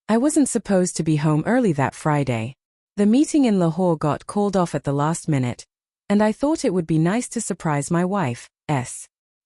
I wasn't supposed to be home early that Friday. The meeting in Lahore got called off at the last minute, and I thought it would be nice to surprise my wife.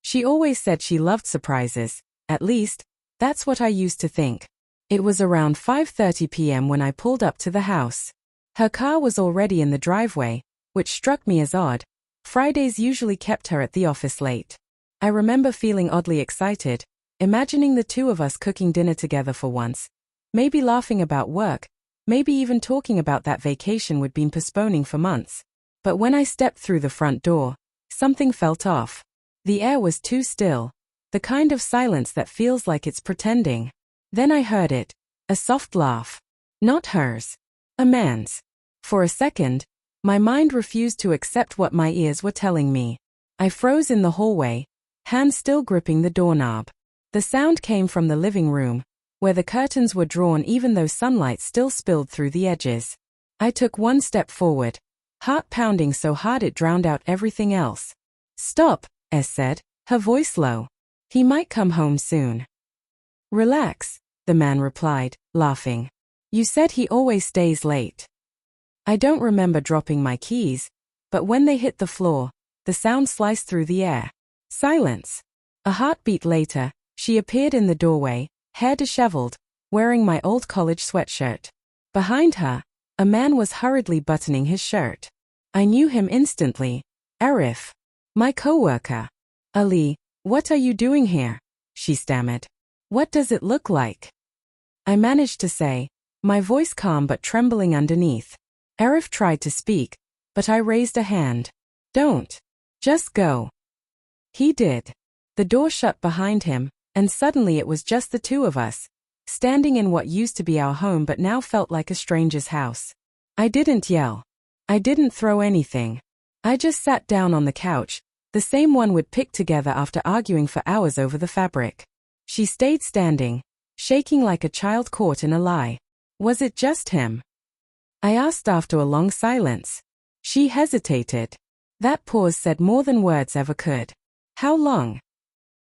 She always said she loved surprises, at least, that's what I used to think. It was around 5:30 p.m. when I pulled up to the house. Her car was already in the driveway, which struck me as odd. Fridays usually kept her at the office late. I remember feeling oddly excited, imagining the two of us cooking dinner together for once, maybe laughing about work, maybe even talking about that vacation we'd been postponing for months. But when I stepped through the front door, something felt off. The air was too still, the kind of silence that feels like it's pretending. Then I heard it, a soft laugh. Not hers. A man's. For a second, my mind refused to accept what my ears were telling me. I froze in the hallway, hands still gripping the doorknob. The sound came from the living room, where the curtains were drawn even though sunlight still spilled through the edges. I took one step forward, heart pounding so hard it drowned out everything else. "Stop," said, her voice low. "He might come home soon." "Relax," the man replied, laughing. "You said he always stays late." I don't remember dropping my keys, but when they hit the floor, the sound sliced through the air. Silence. A heartbeat later, she appeared in the doorway, hair disheveled, wearing my old college sweatshirt. Behind her, a man was hurriedly buttoning his shirt. I knew him instantly. Arif. My coworker. "Ali, what are you doing here?" she stammered. "What does it look like?" I managed to say, my voice calm but trembling underneath. Arif tried to speak, but I raised a hand. "Don't. Just go." He did. The door shut behind him, and suddenly it was just the two of us, standing in what used to be our home but now felt like a stranger's house. I didn't yell. I didn't throw anything. I just sat down on the couch, the same one we'd picked together after arguing for hours over the fabric. She stayed standing, shaking like a child caught in a lie. Was it just him? I asked after a long silence. She hesitated. That pause said more than words ever could. "How long?"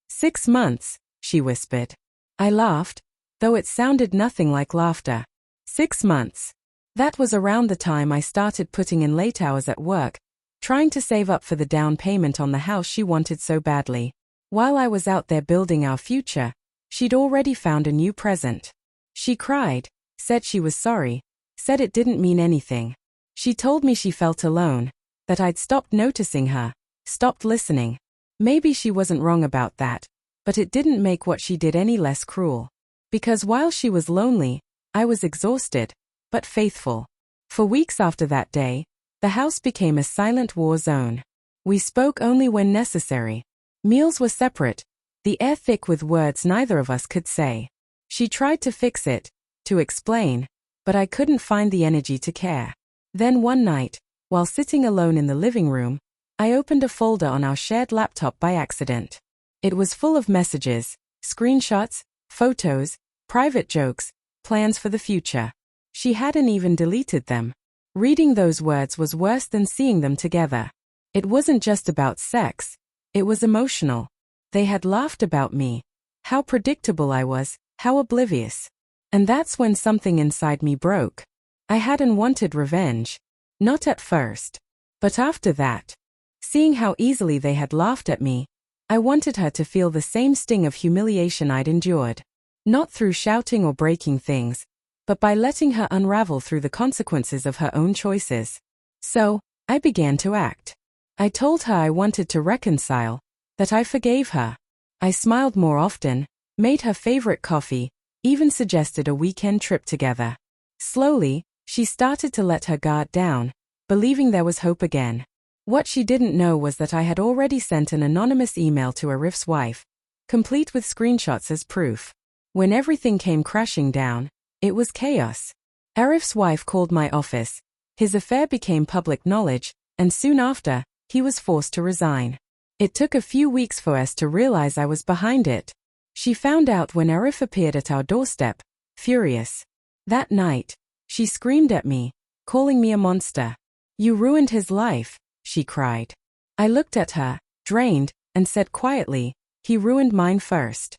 6 months, she whispered. I laughed, though it sounded nothing like laughter. 6 months. That was around the time I started putting in late hours at work, trying to save up for the down payment on the house she wanted so badly. While I was out there building our future, she'd already found a new present. She cried, said she was sorry, said it didn't mean anything. She told me she felt alone, that I'd stopped noticing her, stopped listening. Maybe she wasn't wrong about that, but it didn't make what she did any less cruel. Because while she was lonely, I was exhausted, but faithful. For weeks after that day, the house became a silent war zone. We spoke only when necessary. Meals were separate, the air thick with words neither of us could say. She tried to fix it, to explain, but I couldn't find the energy to care. Then one night, while sitting alone in the living room, I opened a folder on our shared laptop by accident. It was full of messages, screenshots, photos, private jokes, plans for the future. She hadn't even deleted them. Reading those words was worse than seeing them together. It wasn't just about sex, it was emotional. They had laughed about me. How predictable I was, how oblivious. And that's when something inside me broke. I hadn't wanted revenge. Not at first. But after that. Seeing how easily they had laughed at me, I wanted her to feel the same sting of humiliation I'd endured. Not through shouting or breaking things, but by letting her unravel through the consequences of her own choices. So, I began to act. I told her I wanted to reconcile, that I forgave her. I smiled more often, made her favorite coffee, even suggested a weekend trip together. Slowly, she started to let her guard down, believing there was hope again. What she didn't know was that I had already sent an anonymous email to Arif's wife, complete with screenshots as proof. When everything came crashing down, it was chaos. Arif's wife called my office. His affair became public knowledge, and soon after, he was forced to resign. It took a few weeks for us to realize I was behind it. She found out when Arif appeared at our doorstep, furious. That night, she screamed at me, calling me a monster. "You ruined his life," she cried. I looked at her, drained, and said quietly, "He ruined mine first."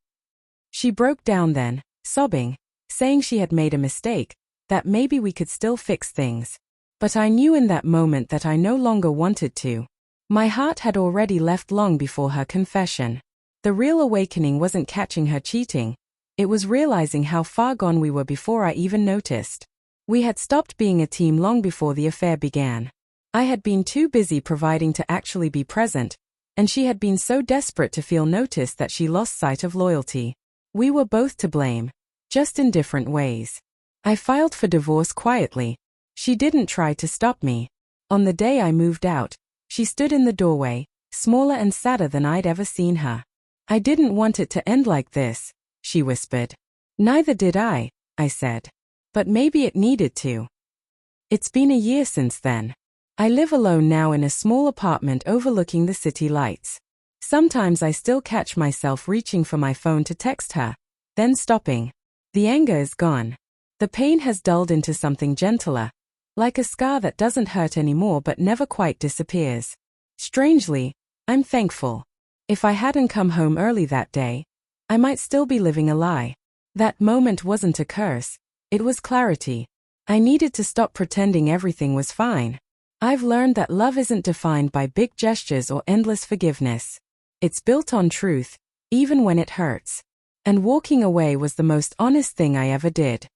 She broke down then, sobbing, saying she had made a mistake, that maybe we could still fix things. But I knew in that moment that I no longer wanted to. My heart had already left long before her confession. The real awakening wasn't catching her cheating. It was realizing how far gone we were before I even noticed. We had stopped being a team long before the affair began. I had been too busy providing to actually be present, and she had been so desperate to feel noticed that she lost sight of loyalty. We were both to blame, just in different ways. I filed for divorce quietly. She didn't try to stop me. On the day I moved out, she stood in the doorway, smaller and sadder than I'd ever seen her. "I didn't want it to end like this," she whispered. "Neither did I said. "But maybe it needed to." It's been a year since then. I live alone now in a small apartment overlooking the city lights. Sometimes I still catch myself reaching for my phone to text her, then stopping. The anger is gone. The pain has dulled into something gentler, like a scar that doesn't hurt anymore but never quite disappears. Strangely, I'm thankful. If I hadn't come home early that day, I might still be living a lie. That moment wasn't a curse, it was clarity. I needed to stop pretending everything was fine. I've learned that love isn't defined by big gestures or endless forgiveness. It's built on truth, even when it hurts. And walking away was the most honest thing I ever did.